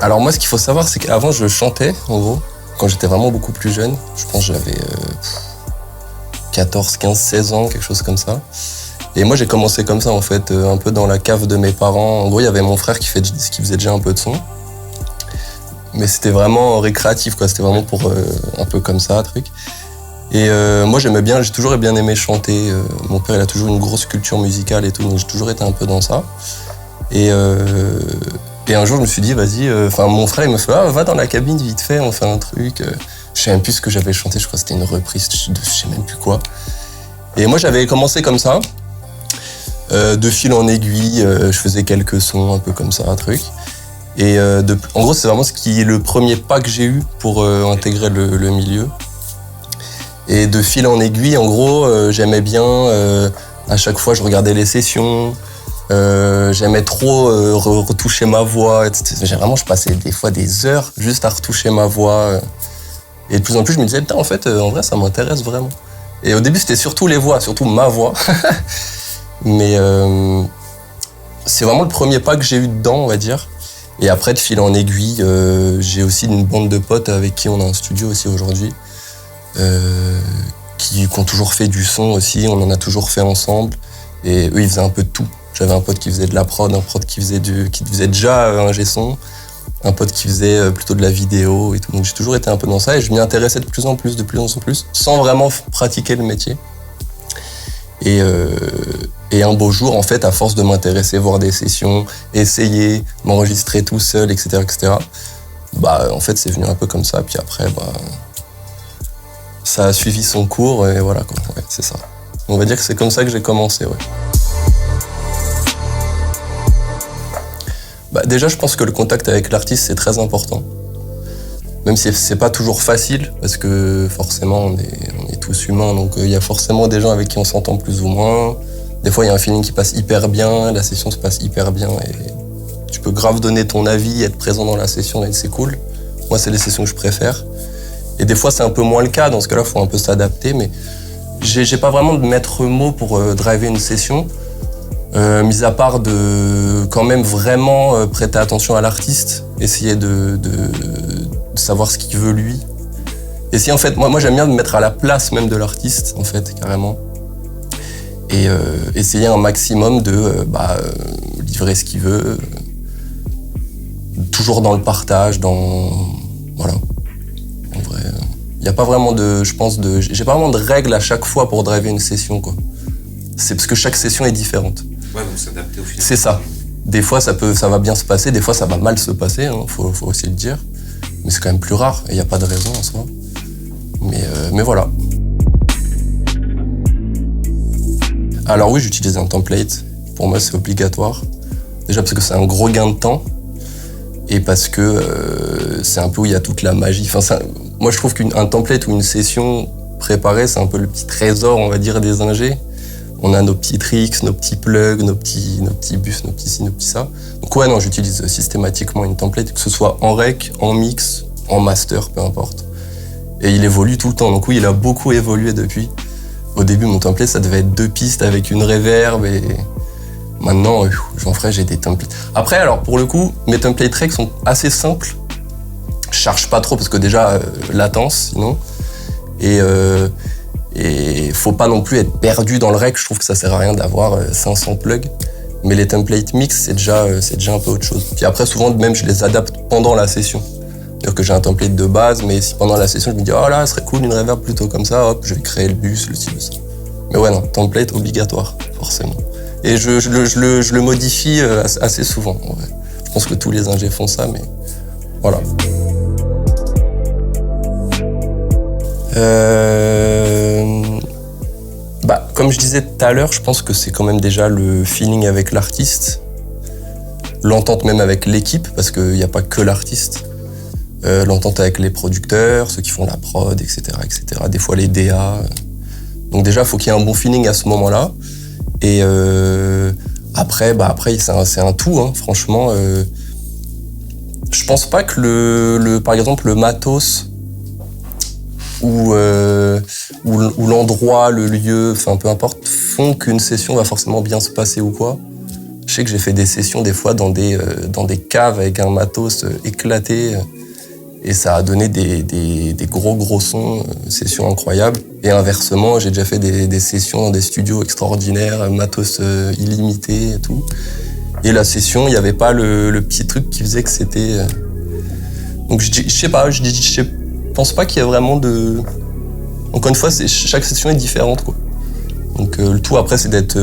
Alors moi, ce qu'il faut savoir, c'est qu'avant, je chantais, en gros, quand j'étais vraiment beaucoup plus jeune. Je pense que j'avais 14, 15, 16 ans, quelque chose comme ça. Et moi, j'ai commencé comme ça, en fait, un peu dans la cave de mes parents. En gros, il y avait mon frère qui faisait déjà un peu de son. Mais c'était vraiment récréatif, quoi. C'était vraiment pour un peu comme ça, truc. Et moi, j'aimais bien, j'ai toujours bien aimé chanter. Mon père, il a toujours une grosse culture musicale et tout, donc j'ai toujours été un peu dans ça. Et un jour, je me suis dit, vas-y, mon frère, il me fait, va dans la cabine vite fait, on fait un truc. Je sais même plus ce que j'avais chanté, je crois que c'était une reprise de je sais même plus quoi. Et moi, j'avais commencé comme ça. De fil en aiguille, je faisais quelques sons un peu comme ça, un truc. Et en gros, c'est vraiment le premier pas que j'ai eu pour intégrer le milieu. Et de fil en aiguille, en gros, j'aimais bien, à chaque fois, je regardais les sessions, j'aimais trop retoucher ma voix, etc. Vraiment, je passais des fois des heures juste à retoucher ma voix. Et de plus en plus, je me disais, putain, en fait, en vrai, ça m'intéresse vraiment. Et au début, c'était surtout les voix, surtout ma voix. Mais c'est vraiment le premier pas que j'ai eu dedans, on va dire. Et après, de fil en aiguille, j'ai aussi une bande de potes avec qui on a un studio aussi aujourd'hui, qui ont toujours fait du son aussi, on en a toujours fait ensemble. Et eux, ils faisaient un peu de tout. J'avais un pote qui faisait de la prod, un pote qui faisait déjà un G-son, un pote qui faisait plutôt de la vidéo et tout. Donc j'ai toujours été un peu dans ça et je m'y intéressais de plus en plus, sans vraiment pratiquer le métier. Et un beau jour, en fait, à force de m'intéresser, voir des sessions, essayer, m'enregistrer tout seul, etc., en fait, c'est venu un peu comme ça. Puis après, ça a suivi son cours et voilà, quoi. Ouais, c'est ça. On va dire que c'est comme ça que j'ai commencé, ouais. Déjà, je pense que le contact avec l'artiste, c'est très important. Même si c'est pas toujours facile, parce que forcément, on est tous humains, donc il y a forcément des gens avec qui on s'entend plus ou moins. Des fois, il y a un feeling qui passe hyper bien, la session se passe hyper bien, et tu peux grave donner ton avis, être présent dans la session, et c'est cool. Moi, c'est les sessions que je préfère. Et des fois, c'est un peu moins le cas, dans ce cas-là, il faut un peu s'adapter, mais j'ai pas vraiment de maître mot pour driver une session, mis à part de quand même vraiment prêter attention à l'artiste, essayer de savoir ce qu'il veut lui. Essayer, en fait, moi j'aime bien me mettre à la place même de l'artiste, en fait, carrément. Et essayer un maximum de livrer ce qu'il veut, toujours dans le partage, voilà. En vrai, il n'y a pas vraiment j'ai pas vraiment de règles à chaque fois pour driver une session, quoi. C'est parce que chaque session est différente. Ouais, vous s'adaptez au final. C'est ça. Des fois, ça va bien se passer, des fois, ça va mal se passer, hein, faut aussi le dire. Mais c'est quand même plus rare, et il n'y a pas de raison en soi. Mais voilà. Alors oui, j'utilise un template. Pour moi, c'est obligatoire. Déjà parce que c'est un gros gain de temps, et parce que c'est un peu où il y a toute la magie. Moi, je trouve qu'un template ou une session préparée, c'est un peu le petit trésor, on va dire, des ingés. On a nos petits tricks, nos petits plugs, nos petits bus, nos petits ci, nos petits ça. Donc ouais, non, j'utilise systématiquement une template, que ce soit en rec, en mix, en master, peu importe. Et il évolue tout le temps. Donc oui, il a beaucoup évolué depuis. Au début, mon template, ça devait être 2 pistes avec une reverb, et maintenant, j'ai des templates. Après, alors, pour le coup, mes template rec sont assez simples. Je charge pas trop, parce que déjà, latence, sinon. Et faut pas non plus être perdu dans le rec, je trouve que ça sert à rien d'avoir 500 plugs. Mais les templates mix, c'est déjà un peu autre chose. Puis après, souvent, même, je les adapte pendant la session. C'est-à-dire que j'ai un template de base, mais si pendant la session, je me dis « Oh là, ce serait cool, une reverb plutôt comme ça », hop, je vais créer le bus, le ci, le ça. Mais ouais, non, template obligatoire, forcément. Et je le modifie assez souvent, en vrai. Je pense que tous les ingés font ça, mais voilà. Comme je disais tout à l'heure, je pense que c'est quand même déjà le feeling avec l'artiste, l'entente même avec l'équipe, parce qu'il n'y a pas que l'artiste, l'entente avec les producteurs, ceux qui font la prod, etc., etc. Des fois les DA. Donc déjà, il faut qu'il y ait un bon feeling à ce moment-là. Et après, c'est un tout, hein, franchement. Je pense pas que par exemple, le matos ou l'endroit, le lieu, enfin peu importe, font qu'une session va forcément bien se passer ou quoi. Je sais que j'ai fait des sessions des fois dans des caves avec un matos éclaté. Et ça a donné des gros sons, sessions incroyables. Et inversement, j'ai déjà fait des sessions dans des studios extraordinaires, matos illimité et tout. Et la session, il n'y avait pas le petit truc qui faisait que c'était... Donc je sais pas, je pense pas qu'il y ait vraiment de... Encore une fois, chaque session est différente, quoi. Donc le tout après, c'est d'être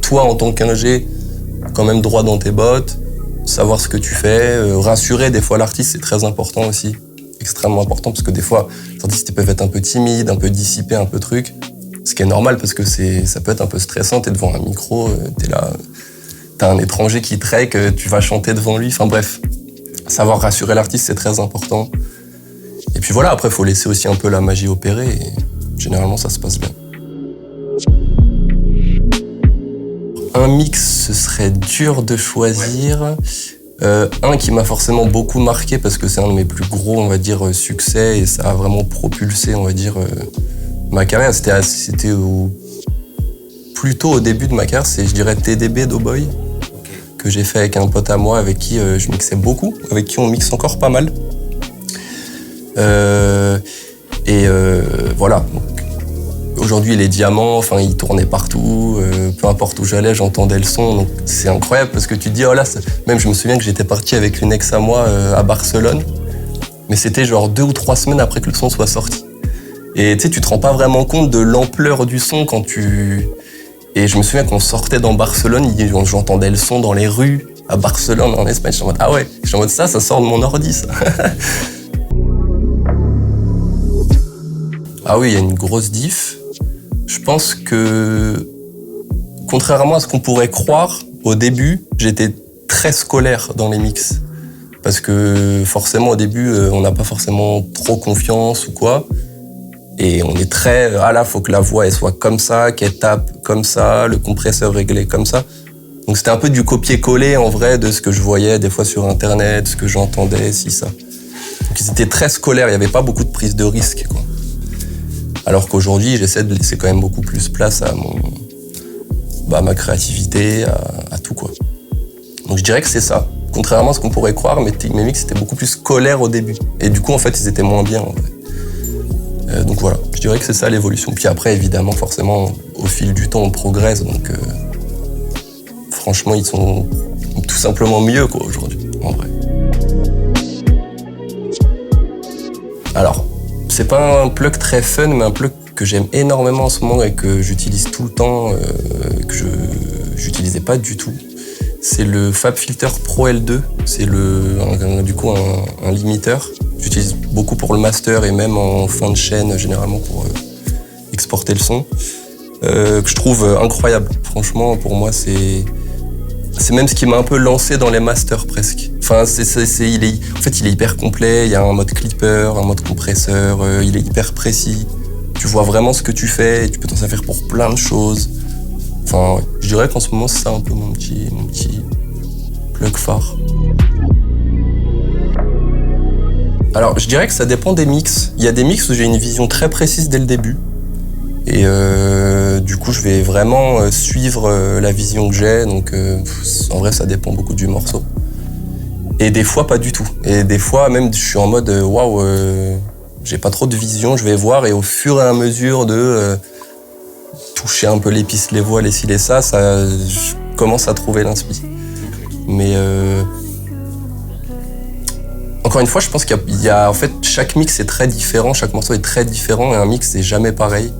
toi en tant qu'ingé, quand même droit dans tes bottes, savoir ce que tu fais, rassurer des fois l'artiste, c'est très important aussi, extrêmement important, parce que des fois, les artistes peuvent être un peu timides, un peu dissipés, un peu trucs, ce qui est normal parce que ça peut être un peu stressant, t'es devant un micro, t'es là, t'as un étranger qui te règle, tu vas chanter devant lui, enfin bref, savoir rassurer l'artiste, c'est très important. Et puis voilà, après, il faut laisser aussi un peu la magie opérer, et généralement, ça se passe bien. Un mix, ce serait dur de choisir. Un qui m'a forcément beaucoup marqué parce que c'est un de mes plus gros, on va dire, succès et ça a vraiment propulsé, on va dire, ma carrière. C'était plutôt au début de ma carrière, c'est, je dirais, TDB d'O'Boy, que j'ai fait avec un pote à moi avec qui je mixais beaucoup, avec qui on mixe encore pas mal. Voilà. Aujourd'hui, les diamants, enfin, ils tournaient partout, peu importe où j'allais, j'entendais le son. Donc, c'est incroyable parce que tu te dis, oh là, même je me souviens que j'étais parti avec une ex à moi à Barcelone, mais c'était genre 2 ou 3 semaines après que le son soit sorti. Et tu sais, tu te rends pas vraiment compte de l'ampleur du son quand tu... Et je me souviens qu'on sortait dans Barcelone, j'entendais le son dans les rues à Barcelone, en Espagne. Je suis en mode, ah ouais, je suis en mode ça sort de mon ordi, ça. Ah oui, il y a une grosse diff. Je pense que, contrairement à ce qu'on pourrait croire, au début, j'étais très scolaire dans les mix. Parce que forcément, au début, on n'a pas forcément trop confiance ou quoi. Et on est très, ah là, faut que la voix elle soit comme ça, qu'elle tape comme ça, le compresseur réglé comme ça. Donc c'était un peu du copier-coller en vrai de ce que je voyais des fois sur Internet, ce que j'entendais, ça. Donc ils étaient très scolaires, il n'y avait pas beaucoup de prise de risque, quoi. Alors qu'aujourd'hui, j'essaie de laisser quand même beaucoup plus place à ma créativité, à tout, quoi. Donc je dirais que c'est ça. Contrairement à ce qu'on pourrait croire, mes mix étaient beaucoup plus scolaires au début. Et du coup, en fait, ils étaient moins bien, en vrai. Donc voilà, je dirais que c'est ça l'évolution. Puis après, évidemment, forcément, au fil du temps, on progresse. Donc franchement, ils sont tout simplement mieux, quoi, aujourd'hui, en vrai. Alors, c'est pas un plug très fun, mais un plug que j'aime énormément en ce moment et que j'utilise tout le temps, que j'utilisais pas du tout. C'est le FabFilter Pro L2. C'est du coup un limiteur. J'utilise beaucoup pour le master et même en fin de chaîne, généralement pour exporter le son. Que je trouve incroyable. Franchement, pour moi, c'est même ce qui m'a un peu lancé dans les masters presque. Enfin, il est hyper complet. Il y a un mode clipper, un mode compresseur. Il est hyper précis. Tu vois vraiment ce que tu fais. Tu peux t'en servir pour plein de choses. Enfin, ouais, je dirais qu'en ce moment, c'est ça un peu mon petit plug phare. Alors, je dirais que ça dépend des mix. Il y a des mix où j'ai une vision très précise dès le début. Et du coup, je vais vraiment suivre la vision que j'ai. Donc, en vrai, ça dépend beaucoup du morceau. Et des fois, pas du tout. Et des fois, même, je suis en mode waouh, j'ai pas trop de vision. Je vais voir et au fur et à mesure de toucher un peu les pistes, les voix, les ci, les ça, je commence à trouver l'inspi. Mais encore une fois, je pense qu'il y a en fait, chaque mix est très différent, chaque morceau est très différent et un mix c'est jamais pareil.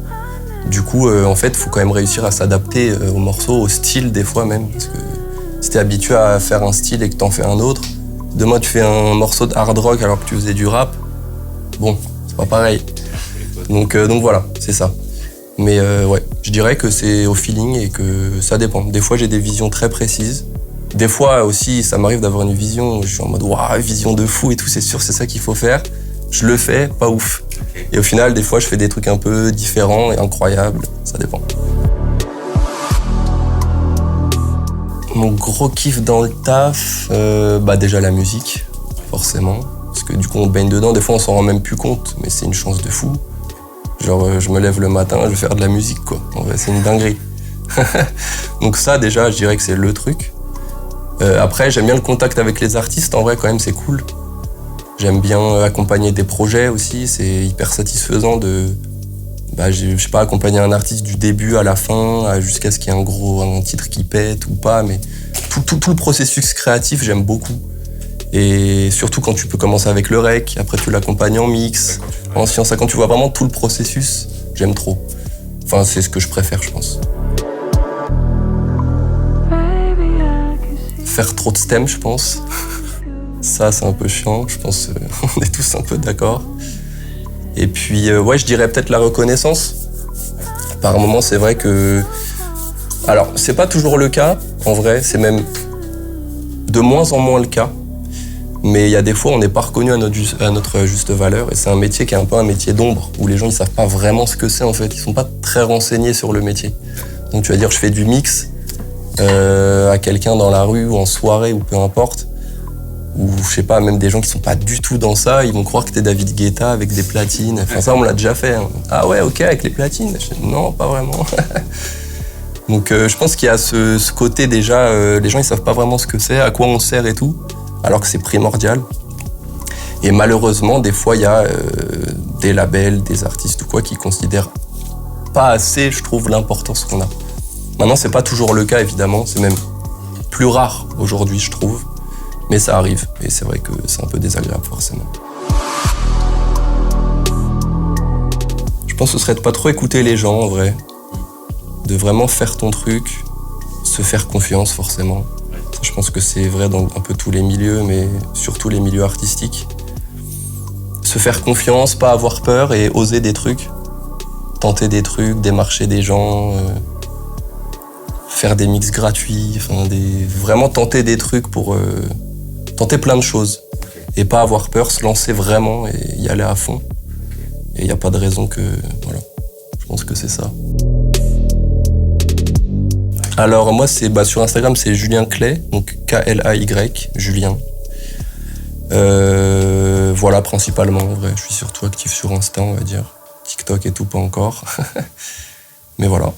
Du coup, en fait, il faut quand même réussir à s'adapter au morceau, au style des fois même. Parce que si t'es habitué à faire un style et que t'en fais un autre, demain tu fais un morceau de hard rock alors que tu faisais du rap, bon, c'est pas pareil. Donc voilà, c'est ça. Mais ouais, je dirais que c'est au feeling et que ça dépend. Des fois, j'ai des visions très précises. Des fois aussi, ça m'arrive d'avoir une vision où je suis en mode waouh, vision de fou et tout, c'est sûr, c'est ça qu'il faut faire. Je le fais, pas ouf. Et au final, des fois, je fais des trucs un peu différents et incroyables. Ça dépend. Mon gros kiff dans le taf, déjà la musique, forcément. Parce que du coup, on baigne dedans. Des fois, on s'en rend même plus compte, mais c'est une chance de fou. Genre, je me lève le matin, je vais faire de la musique, quoi. En vrai, c'est une dinguerie. Donc ça, déjà, je dirais que c'est le truc. Après, j'aime bien le contact avec les artistes. En vrai, quand même, c'est cool. J'aime bien accompagner des projets aussi. C'est hyper satisfaisant de, je sais pas, accompagner un artiste du début à la fin, jusqu'à ce qu'il y ait un titre qui pète ou pas. Mais tout le processus créatif, j'aime beaucoup. Et surtout quand tu peux commencer avec le rec, après tu l'accompagnes en mix, en science. Quand tu vois vraiment tout le processus, j'aime trop. Enfin, c'est ce que je préfère, je pense. Faire trop de stems, je pense. Ça, c'est un peu chiant. Je pense qu'on est tous un peu d'accord. Et puis, ouais, je dirais peut-être la reconnaissance. Par moments, c'est vrai que... Alors, c'est pas toujours le cas, en vrai. C'est même de moins en moins le cas. Mais il y a des fois, on n'est pas reconnu à notre juste valeur. Et c'est un métier qui est un peu un métier d'ombre, où les gens, ils savent pas vraiment ce que c'est, en fait. Ils sont pas très renseignés sur le métier. Donc, tu vas dire, je fais du mix à quelqu'un dans la rue ou en soirée ou peu importe. Ou, je sais pas, même des gens qui sont pas du tout dans ça, ils vont croire que t'es David Guetta avec des platines. Enfin, ça, on me l'a déjà fait. Hein. Ah ouais, ok, avec les platines. Non, pas vraiment. Donc, je pense qu'il y a ce côté déjà, les gens, ils savent pas vraiment ce que c'est, à quoi on sert et tout. Alors que c'est primordial. Et malheureusement, des fois, il y a des labels, des artistes ou quoi qui considèrent pas assez, je trouve, l'importance qu'on a. Maintenant, c'est pas toujours le cas, évidemment. C'est même plus rare aujourd'hui, je trouve. Mais ça arrive. Et c'est vrai que c'est un peu désagréable, forcément. Je pense que ce serait de pas trop écouter les gens, en vrai. De vraiment faire ton truc, se faire confiance, forcément. Je pense que c'est vrai dans un peu tous les milieux, mais surtout les milieux artistiques. Se faire confiance, pas avoir peur et oser des trucs. Tenter des trucs, démarcher des gens, faire des mix gratuits, vraiment tenter des trucs pour tenter plein de choses. Et pas avoir peur, se lancer vraiment et y aller à fond. Et il n'y a pas de raison que... Voilà, je pense que c'est ça. Alors moi, sur Instagram, c'est Julien Clay, donc K-L-A-Y, Julien. Voilà, principalement, en vrai. Je suis surtout actif sur Insta, on va dire. TikTok et tout, pas encore. Mais voilà.